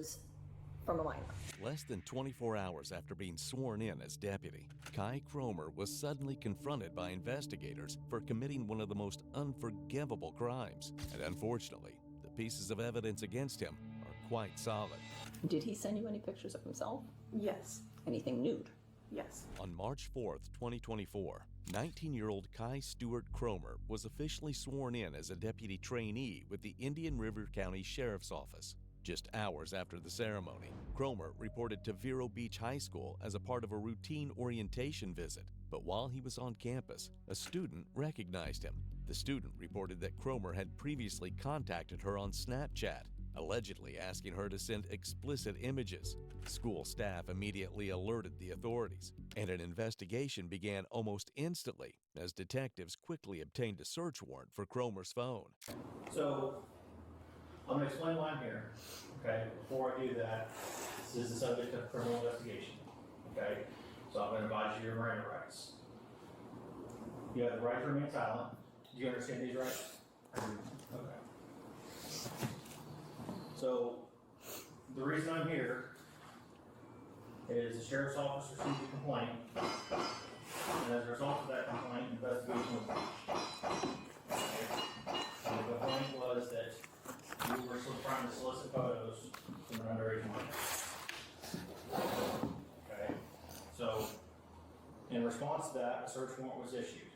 images from a minor. Less than 24 hours after being sworn in as deputy, Kai Cromer was suddenly confronted by investigators for committing one of the most unforgivable crimes. And unfortunately, the pieces of evidence against him are quite solid. Did he send you any pictures of himself? Yes. Anything nude? Yes. On March 4th, 2024, 19-year-old Kai Stuart Cromer was officially sworn in as a deputy trainee with the Indian River County Sheriff's Office. Just hours after the ceremony, Cromer reported to Vero Beach High School as a part of a routine orientation visit. But while he was on campus, a student recognized him. The student reported that Cromer had previously contacted her on Snapchat, allegedly asking her to send explicit images. School staff immediately alerted the authorities, and an investigation began almost instantly as detectives quickly obtained a search warrant for Cromer's phone. So, I'm going to explain why I'm here, okay? Before I do that, this is the subject of criminal investigation, okay? So I'm going to advise you your Miranda rights. You have the right to remain silent. Do you understand these rights? Okay. So, the reason I'm here is the Sheriff's Office received a complaint, and as a result of that complaint, an investigation was launched. And the complaint was that you were still trying to solicit photos from an underage minor. Okay, so in response to that, a search warrant was issued.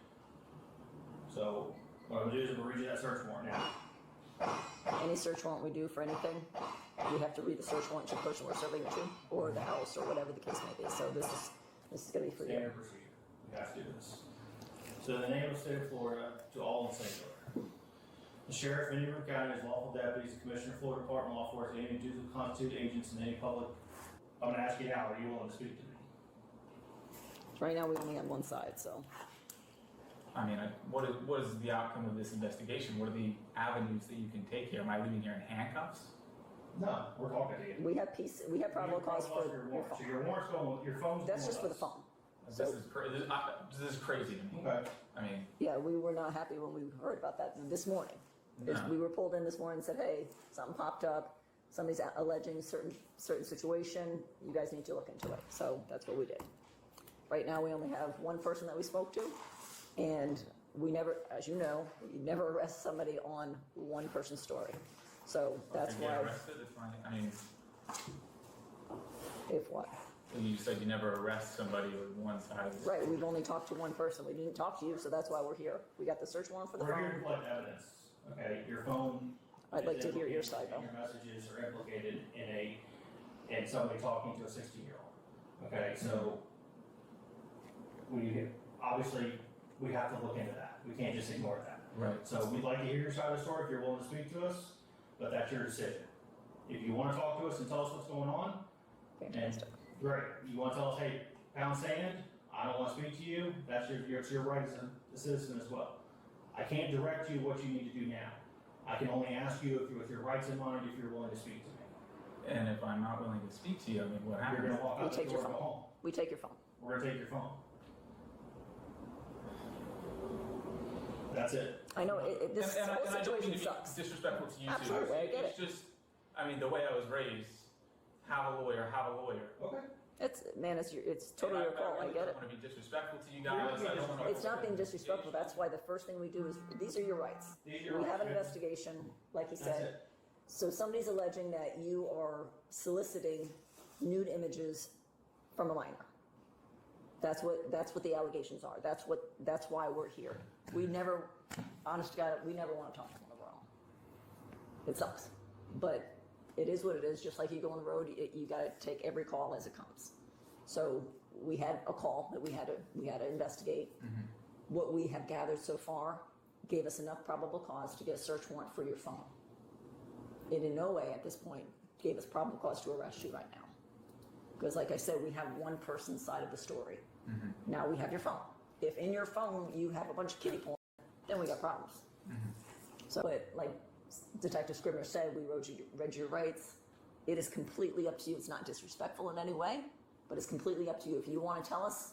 So what I'm gonna do is I'm gonna read you that search warrant now. Any search warrant we do for anything, we have to read the search warrant to the person we're serving it to, or the house, or whatever the case may be. So this is going to be for Standard you. procedure. We have to do this. So in the name of the state of Florida, to all in singular. The Sheriff of Indian River County, his lawful deputies, the Commissioner of Florida Department of Law Enforcement, any duly constituted agents in any public. I'm going to ask you now, are you willing to speak to me? Right now, we only have one side, so. I mean, what is the outcome of this investigation? What are the avenues that you can take here? Am I leaving here in handcuffs? No, we're talking to you. We have probable cause for your warrant. phone. So your warrant's going, your phone's That's going just for with the us. phone. This is crazy to me. Okay. I mean, Yeah, we were not happy when we heard about that this morning. No. We were pulled in this morning and said, hey, something popped up. Somebody's alleging certain situation. You guys need to look into it. So that's what we did. Right now, we only have one person that we spoke to, and we never, as you know, you never arrest somebody on one person's story. So that's if you get why. arrested, it's fine. I mean, If what? you said you never arrest somebody with one side. Right, we've only talked to one person. We didn't talk to you, so that's why we're here. We got the search warrant for the We're here to phone. collect evidence. Okay, your phone. I'd like is to hear your implicated, side, though. and your messages are implicated in somebody talking to a 16-year-old. Okay, so we have to look into that. We can't just ignore that. Right. So we'd like to hear your side of the story if you're willing to speak to us, but that's your decision. If you want to talk to us and tell us what's going on, Fantastic. and great. You want to tell us, hey, pound sand, I don't want to speak to you, that's your right as a citizen as well. I can't direct you what you need to do now. I can only ask you if with your rights in mind, if you're willing to speak to me. And if I'm not willing to speak to you, I mean, what You're happens? going to walk We out the take door your and go phone. home. We take your phone. We're going to take your phone. That's it. I know this and whole I don't mean situation to be sucks. disrespectful to you Absolutely, too. I get It's it. just, I mean, the way I was raised, have a lawyer. Okay. It's totally your call. I get I don't it. want to be disrespectful to you guys. I don't want to. It's not being disrespectful. That's why the first thing we do is these are your rights. These are We your have an rights. investigation, like he That's said. it. So somebody's alleging that you are soliciting nude images from a minor. That's what the allegations are. That's why we're here. We never, honest to God, we never want to talk to one of our own. It sucks, but it is what it is. Just like you go on the road, you got to take every call as it comes. So we had a call that we had to investigate. Mm-hmm. What we have gathered so far gave us enough probable cause to get a search warrant for your phone. It in no way at this point gave us probable cause to arrest you right now. Because like I said, we have one person's side of the story. Mm-hmm. Now we have your phone. If in your phone you have a bunch of kiddie porn, then we got problems. Mm-hmm. So, but like Detective Scribner said, we read your rights. It is completely up to you. It's not disrespectful in any way, but it's completely up to you. If you want to tell us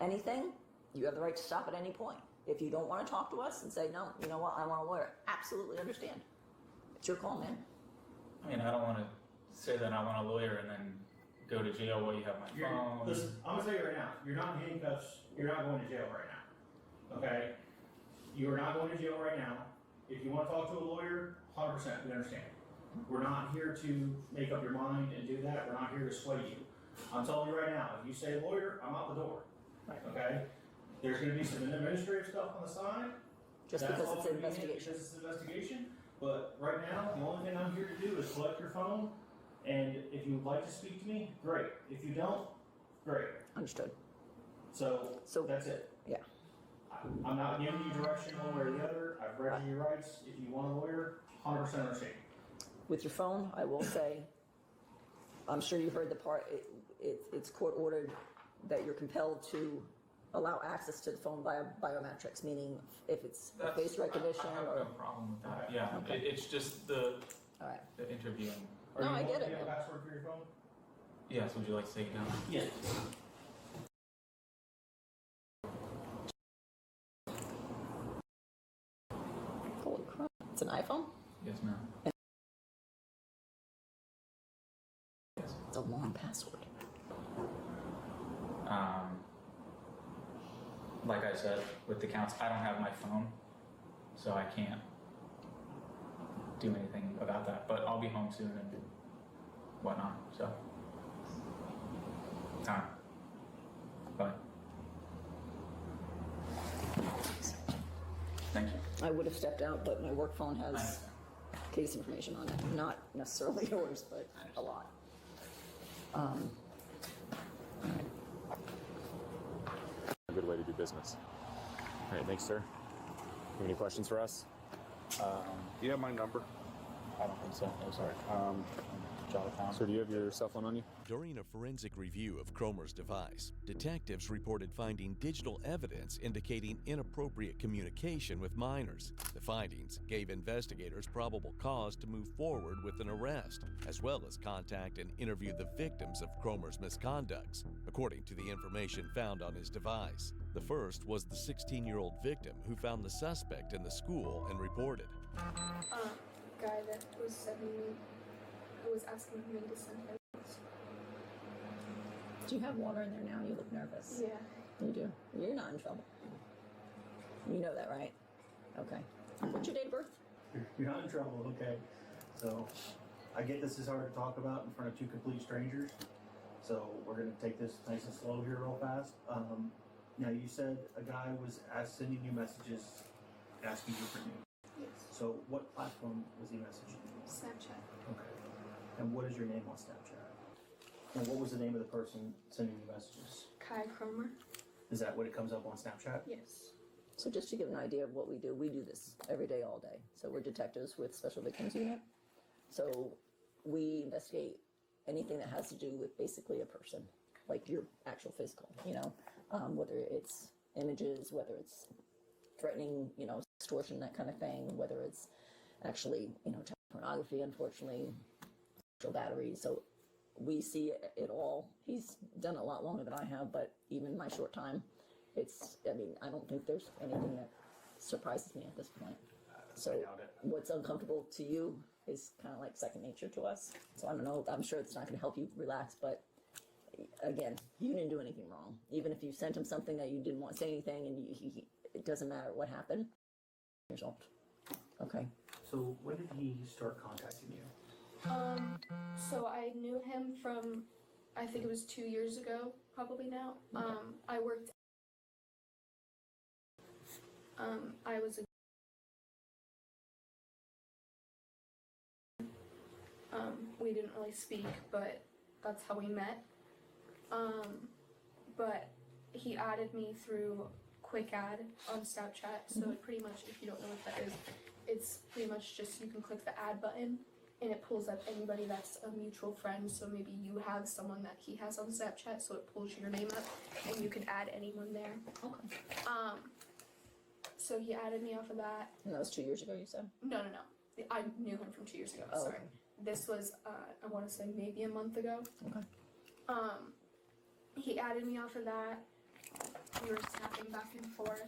anything, you have the right to stop at any point. If you don't want to talk to us and say, no, you know what, I want a lawyer, absolutely understand. It's your call, man. I mean, I don't want to say that I want a lawyer and then go to jail while you have my phone. Listen, I'm gonna tell you right now, you're not in handcuffs, you're not going to jail right now, okay? You are not going to jail right now. If you wanna talk to a lawyer, 100%, we understand. We're not here to make up your mind and do that, we're not here to sway you. I'm telling you right now, if you say lawyer, I'm out the door, Right. okay? There's gonna be some administrative stuff on the side. Just That's because all it's an gonna be it, investigation. Because it's an investigation, but right now, the only thing I'm here to do is collect your phone, and if you would like to speak to me, great. If you don't, great. Understood. So, So- that's it. Yeah. I'm not giving you direction one way or the other, I've read you your rights, if you want a lawyer, 100% understand. With your phone, I will say, I'm sure you heard the part, it's court ordered that you're compelled to allow access to the phone via biometrics, meaning if it's face recognition I have or, no problem with that. Yeah, Okay. it's just the all right. interviewing. No, I get Do it. you have a password for your phone? Yes, would you like to take it down? Yes. Holy crap, it's an iPhone? Yes, ma'am. Yes. It's a long password. Like I said, with the counts, I don't have my phone, so I can't do anything about that. But I'll be home soon and whatnot. So, bye. Thank you. I would have stepped out, but my work phone I has understand. case information on it, not necessarily yours, but a lot. A good way to do business. All right, thanks, sir. You have any questions for us? Do you have my number? I don't think so. No, sorry. Jot it down. Sir, do you have your cell phone on you? During a forensic review of Cromer's device, detectives reported finding digital evidence indicating inappropriate communication with minors. The findings gave investigators probable cause to move forward with an arrest, as well as contact and interview the victims of Cromer's misconducts, according to the information found on his device. The first was the 16-year-old victim who found the suspect in the school and reported. Guy that was sending me, who was asking me to send him. Do you have water in there now? You look nervous. Yeah. You do. You're not in trouble. You know that, right? Okay. What's your date of birth? You're not in trouble, okay? So, I get this is hard to talk about in front of two complete strangers, so we're gonna take this nice and slow here real fast. Now you said a guy was sending you messages asking you for news. Yes. So what platform was he messaging you? Snapchat. Okay. And what is your name on Snapchat? And what was the name of the person sending you messages? Kai Cromer. Is that what it comes up on Snapchat? Yes. So just to give an idea of what we do this every day, all day. So we're detectives with Special Victims Unit. So we investigate anything that has to do with basically a person, like your actual physical, whether it's images, whether it's threatening, extortion, that kind of thing, whether it's actually, child pornography, unfortunately, sexual battery. So we see it all. He's done it a lot longer than I have, but even my short time, I don't think there's anything that surprises me at this point. So doubt it. what's uncomfortable to you is kind of like second nature to us. So I don't know, I'm sure it's not gonna help you relax, but again, you didn't do anything wrong. Even if you sent him something that you didn't want to say anything and it doesn't matter what happened, resolved. Okay. So when did he start contacting you? So I knew him from, I think it was 2 years ago, probably now. I worked. I was. We didn't really speak, but that's how we met. But he added me through Quick Add on Snapchat. So it pretty much, if you don't know what that is, it's pretty much just you can click the add button and it pulls up anybody that's a mutual friend. So maybe you have someone that he has on Snapchat, so it pulls your name up and you can add anyone there. Okay. So he added me off of that. And that was 2 years ago, you said? No. I knew him from 2 years ago. Oh, Sorry. okay. This was, I want to say maybe a month ago. Okay. He added me off of that. We were snapping back and forth.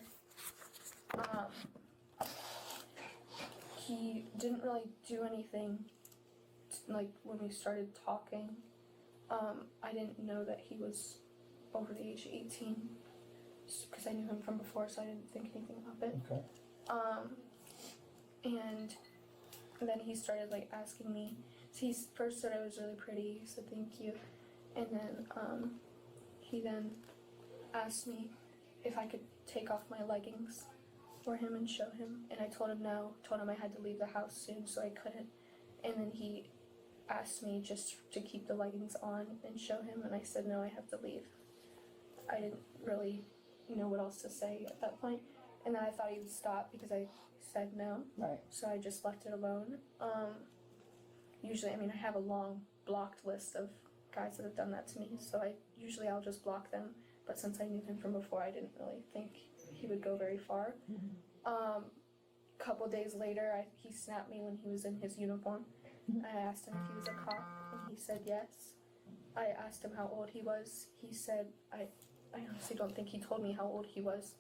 He didn't really do anything like when we started talking, I didn't know that he was over the age of 18 because I knew him from before, so I didn't think anything of it. Okay. And then he started like asking me. So he first said I was really pretty. He said thank you, and then he then asked me if I could take off my leggings for him and show him, and I told him no. Told him I had to leave the house soon, so I couldn't. And then he asked me just to keep the leggings on and show him, and I said no, I have to leave. I didn't really know what else to say at that point, and then I thought he would stop because I said no. Right. So I just left it alone. Usually, I mean, I have a long blocked list of guys that have done that to me, so I'll just block them. But since I knew him from before, I didn't really think he would go very far. Couple days later, he snapped me when he was in his uniform. I asked him if he was a cop, and he said yes. I asked him how old he was. He said, I honestly don't think he told me how old he was,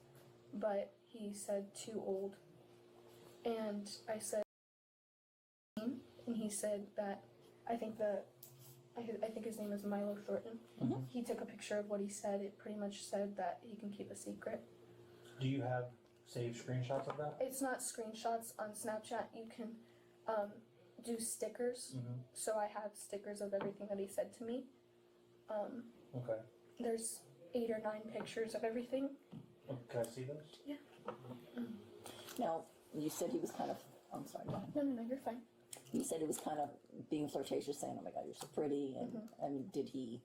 but he said too old. And I said, and he said that I think his name is Milo Thornton. He took a picture of what he said. It pretty much said that he can keep a secret. Do you have saved screenshots of that? It's not screenshots on Snapchat. You can do stickers. So I have stickers of everything that he said to me. Okay. There's 8 or 9 pictures of everything. Can I see those? Yeah. Now, you said he was kind of, I'm sorry, go ahead. No, you're fine. You said he was kind of being flirtatious, saying, oh my God, you're so pretty. And I mean, did he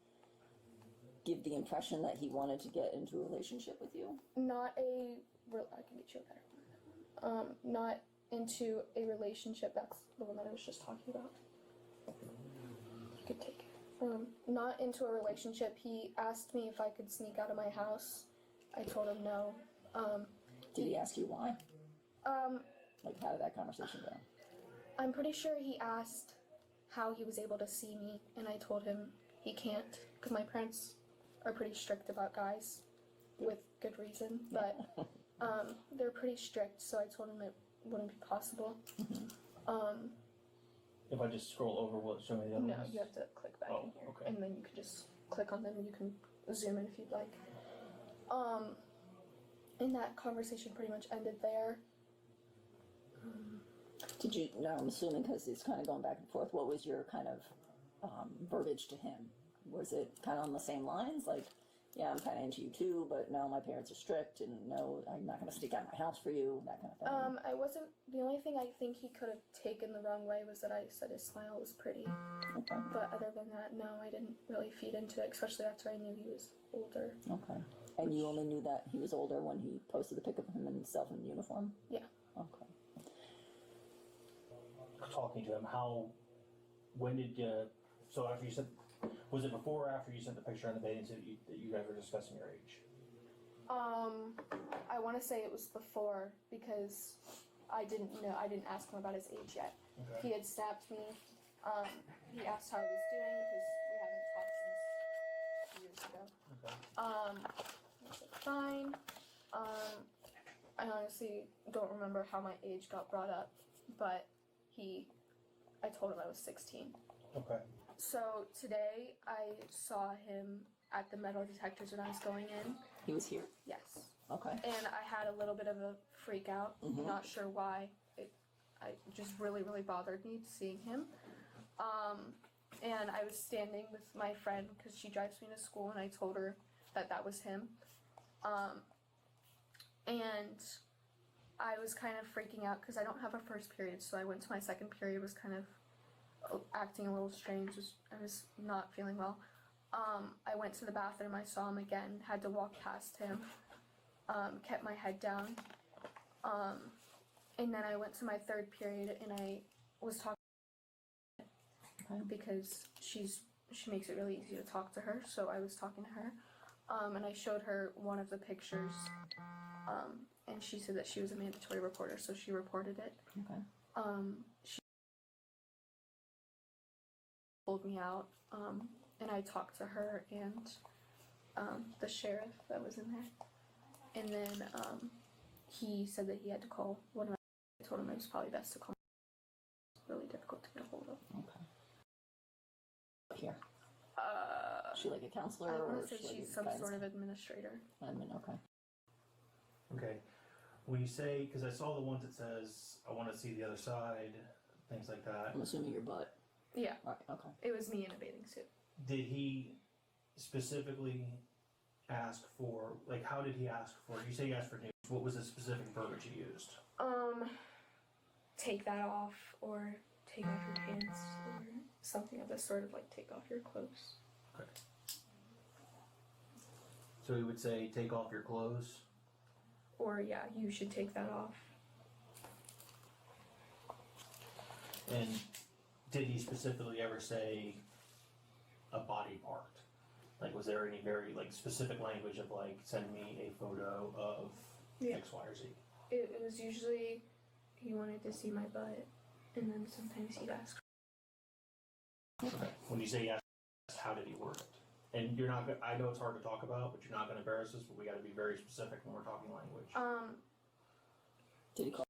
give the impression that he wanted to get into a relationship with you? I can get you a better one. Not into a relationship. That's the one that I was just talking about. You could take it. Not into a relationship. He asked me if I could sneak out of my house. I told him no. Did he ask you why? Like, how did that conversation go? I'm pretty sure he asked how he was able to see me, and I told him he can't, because my parents are pretty strict about guys, with good reason, but they're pretty strict, so I told him it wouldn't be possible. If I just scroll over, will it show me the other No, ones? you have to click back in here, okay. and then you can just click on them, and you can zoom in if you'd like. And that conversation pretty much ended there. Did you, no, I'm assuming because it's kind of going back and forth, what was your kind of verbiage to him? Was it kind of on the same lines? Like, yeah, I'm kind of into you too, but no, my parents are strict, and no, I'm not going to sneak out of my house for you, that kind of thing. The only thing I think he could have taken the wrong way was that I said his smile was pretty. Okay. But other than that, no, I didn't really feed into it, especially after I knew he was older. Okay. And you only knew that he was older when he posted the pic of himself in uniform? Yeah. Okay. Talking to him, when did so after you sent, was it before or after you sent the picture on the bathing suit that you guys were discussing your age? I want to say it was before, because I didn't ask him about his age yet. Okay. He had snapped me. He asked how I was doing, because we haven't talked since years ago. Okay. I said, fine. I honestly don't remember how my age got brought up, but I told him I was 16. Okay. So today I saw him at the metal detectors when I was going in. He was here? Yes. Okay. And I had a little bit of a freak out. Not sure why. It just really, really bothered me seeing him. And I was standing with my friend because she drives me to school, and I told her that was him. And I was kind of freaking out because I don't have a first period, so I went to my second period, was kind of acting a little strange. I was not feeling well. I went to the bathroom, I saw him again, had to walk past him, kept my head down, and then I went to my third period, and I was talking because she makes it really easy to talk to her, so I was talking to her, and I showed her one of the pictures, and she said that she was a mandatory reporter, so she reported it. Okay. She pulled me out, and I talked to her and the sheriff that was in there. And then he said that he had to call one of my, I told him it was probably best to call. It was really difficult to get a hold of. Okay. here? Is she like a counselor I or want is to say she like she's a some guidance- sort of administrator. admin? Okay. Okay. When you say, because I saw the ones that says, I want to see the other side, things like that. I'm assuming your butt. Yeah, Right. Okay. it was me in a bathing suit. Did he specifically ask for, like, how did he ask for, you say he asked for nudes, what was the specific verbiage he used? Take that off, or take off your pants, or something of the sort of like take off your clothes. Okay. So he would say, take off your clothes? Or yeah, you should take that off. And did he specifically ever say a body part? Like, was there any very, like, specific language of, like, send me a photo of Yeah. X, Y, or Z? It was usually he wanted to see my butt, and then sometimes he'd ask. Okay. When you say yes, how did he word it? And you're not, I know it's hard to talk about, but you're not going to embarrass us, but we got to be very specific when we're talking language. Did he call?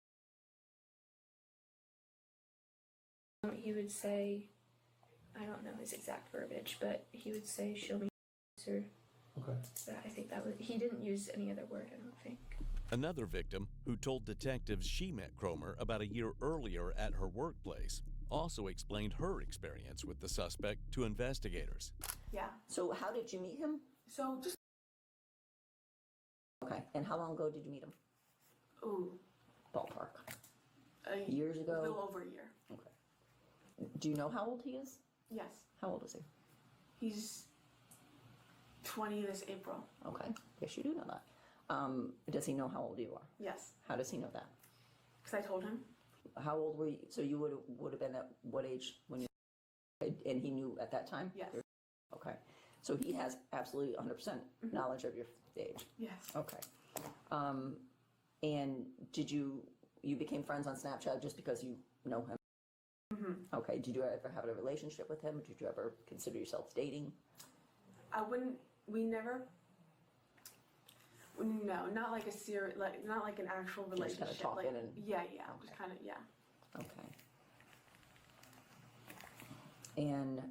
He would say, I don't know his exact verbiage, but he would say, "Show me," or Okay. I think that was. He didn't use any other word. I don't think. Another victim, who told detectives she met Cromer about a year earlier at her workplace, also explained her experience with the suspect to investigators. Yeah. So how did you meet him? So just Okay. And how long ago did you meet him? Ballpark. a Years ago? little over a year. Okay. Do you know how old he is? Yes. How old is he? He's 20 this April. Okay. Yes, you do know that. Does he know how old you are? Yes. How does he know that? Because I told him. How old were you? So you would have been at what age when you? And he knew at that time. Yes. Okay. So he has absolutely 100% knowledge of your age. Yes. Okay. And did you became friends on Snapchat just because you know him? Mm-hmm. Okay. Did you ever have a relationship with him? Did you ever consider yourselves dating? I wouldn't. We never. No, not like a serious, like not like an actual Just kinda relationship. talking like, and- yeah, Okay. just kind of, yeah. Okay. And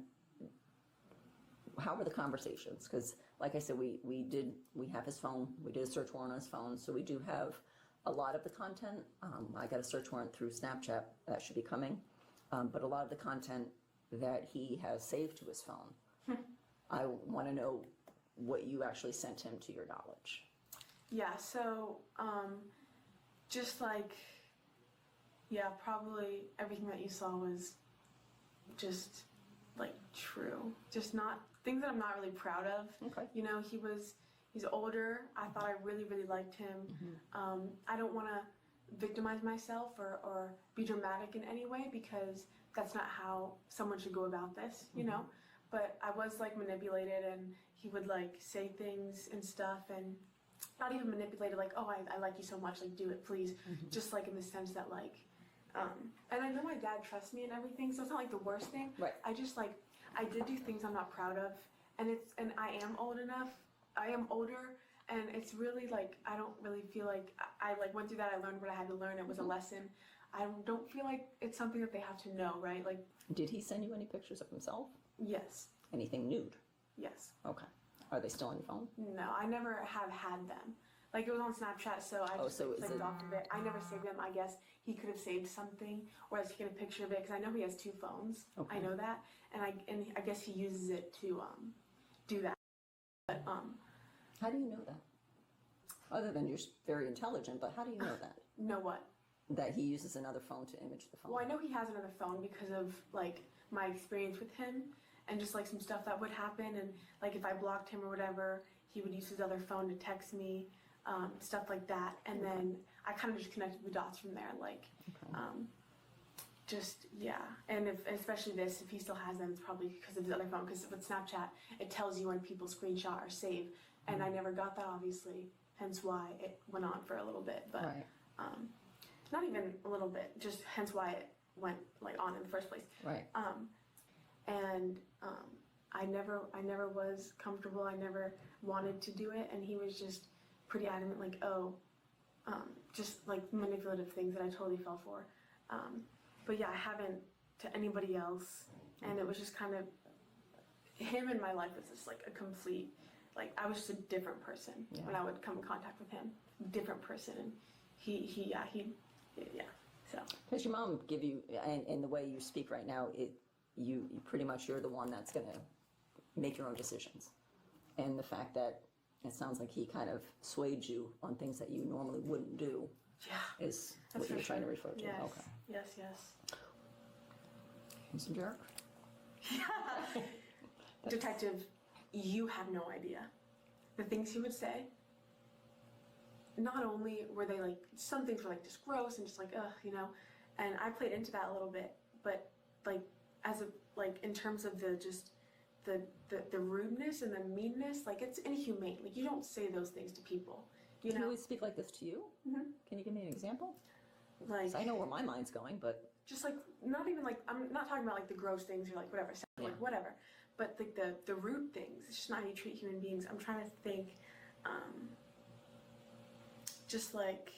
how were the conversations? Because, like I said, we have his phone. We did a search warrant on his phone, so we do have a lot of the content. I got a search warrant through Snapchat that should be coming, but a lot of the content that he has saved to his phone, I want to know what you actually sent him to your knowledge. Yeah, so, just like, yeah, probably everything that you saw was just, like, true. Just not, things that I'm not really proud of. Okay. You know, he's older. I thought I really, really liked him. I don't want to victimize myself or be dramatic in any way because that's not how someone should go about this, you know? But I was, like, manipulated and he would, like, say things and stuff and not even manipulated, like, oh, I like you so much, like, do it, please. Just, like, in the sense that, like, and I know my dad trusts me and everything, so it's not, like, the worst thing. Right. I just, like, I did do things I'm not proud of, and I am old enough, I am older, and it's really, like, I don't really feel like, I like, went through that, I learned what I had to learn, it was a lesson. I don't feel like it's something that they have to know, right? Like, Did he send you any pictures of himself? yes, Anything nude? yes. Okay. Are they still on your phone? No, I never have had them. Like, it was on Snapchat, so I just so is clicked it- off of it. I never saved them. I guess he could have saved something, or has taken a picture of it, because I know he has 2 phones. Okay. I know that, and I guess he uses it to do that. But How do you know that? Other than you're very intelligent, but how do you know that? know what? That he uses another phone to image the phone? Well, I know he has another phone because of like my experience with him, and just like some stuff that would happen, and like if I blocked him or whatever, he would use his other phone to text me, stuff like that, and then I kind of just connected the dots from there, like. Just, yeah, and especially this, if he still has them, it's probably because of his other phone, because with Snapchat, it tells you when people screenshot or save, and I never got that, obviously, hence why it went on for a little bit, but Right. not even a little bit, just hence why it went, like, on in the first place. Right. I never was comfortable, I never wanted to do it, and he was just pretty adamant, like, just, like, manipulative things that I totally fell for. But yeah, I haven't to anybody else, and it was just kind of him in my life was just like a complete, like I was just a different person when I would come in contact with him. Different person, and he. So Does your mom give you, and the way you speak right now, you pretty much, you're the one that's going to make your own decisions. And the fact that it sounds like he kind of swayed you on things that you normally wouldn't do is what you're trying to refer to. Yes. Okay. Yes. He's a jerk. Detective, you have no idea. The things he would say, not only were they like, some things were like just gross and just like, ugh, you know, and I played into that a little bit, but like, as a, like, in terms of the rudeness and the meanness, like, it's inhumane. Like, you don't say those things to people, you Can know? we speak like this to you? Mhm. Can you give me an example? Like, 'Cause I know where my mind's going, but just like, not even like, I'm not talking about like the gross things or like whatever, like whatever, but like the rude things. It's just not how you treat human beings. I'm trying to think, just like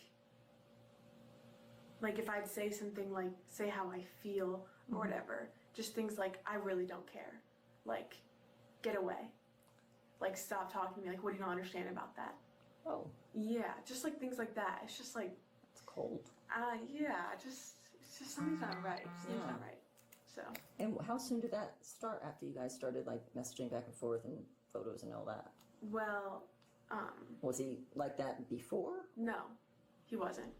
if I'd say something like, say how I feel or whatever, just things like, I really don't care. Like, get away. Like, stop talking to me. Like, what do you not understand about that? oh, Yeah, just like things like that. It's just like, it's cold. it's just something's not right. Something's not right. So, And how soon did that start after you guys started like messaging back and forth and photos and all that? well, Was he like that before? no, he wasn't.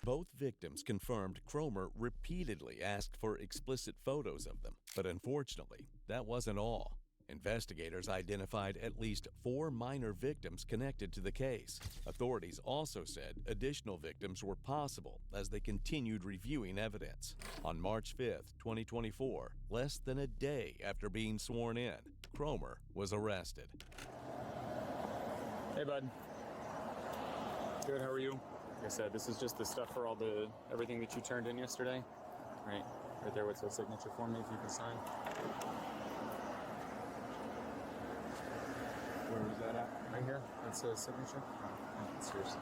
Both victims confirmed Cromer repeatedly asked for explicit photos of them, but unfortunately, that wasn't all. Investigators identified at least 4 minor victims connected to the case. Authorities also said additional victims were possible as they continued reviewing evidence. On March 5th, 2024, less than a day after being sworn in, Cromer was arrested. Hey, bud. Good, how are you? Like I said, this is just the stuff for everything that you turned in yesterday. Right there with the signature for me, if you can sign. Where was that at? Right here, that's a signature. It's yours.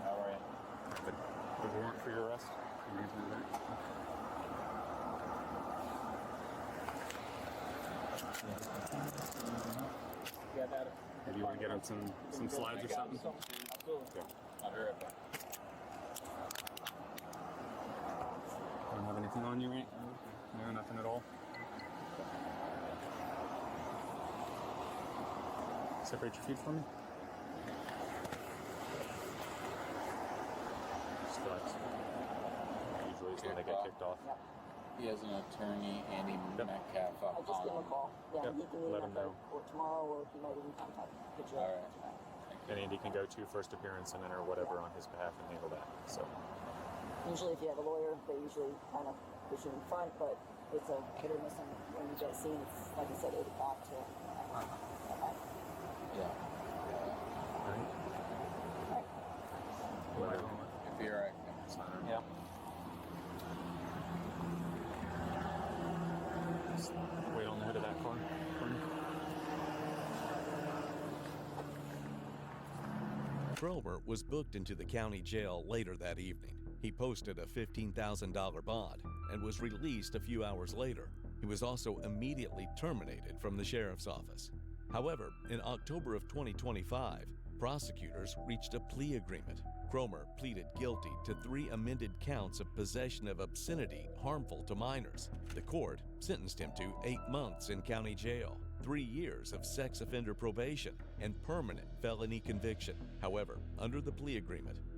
How are you? The warrant for your arrest. Can you read through that? Maybe you want to get on some slides or something? Absolutely. I'll be right back. Don't have anything on you, right? No, nothing at all. Separate your feet for me. Just relax. Usually is when they get kicked off. He has an attorney, Andy Metcalf. I'll just give him a call. Yeah, Yep, he can let either him know. or tomorrow, or he might even contact you. All right. And Andy can go to first appearance and enter whatever on his behalf and handle that. So, Usually if you have a lawyer, they usually kind of push you in front, but it's a hit or miss, and when you get seen, it's, like I said, 8 o'clock to... Okay. Yeah. alright. Whatever. If you're right. Yeah. Just wait on the hood of that car for me. Cromer was booked into the county jail later that evening. He posted a $15,000 bond and was released a few hours later. He was also immediately terminated from the sheriff's office. However, in October of 2025, prosecutors reached a plea agreement. Cromer pleaded guilty to 3 amended counts of possession of obscenity harmful to minors. The court sentenced him to 8 months in county jail, 3 years of sex offender probation, and permanent felony conviction. However, under the plea agreement,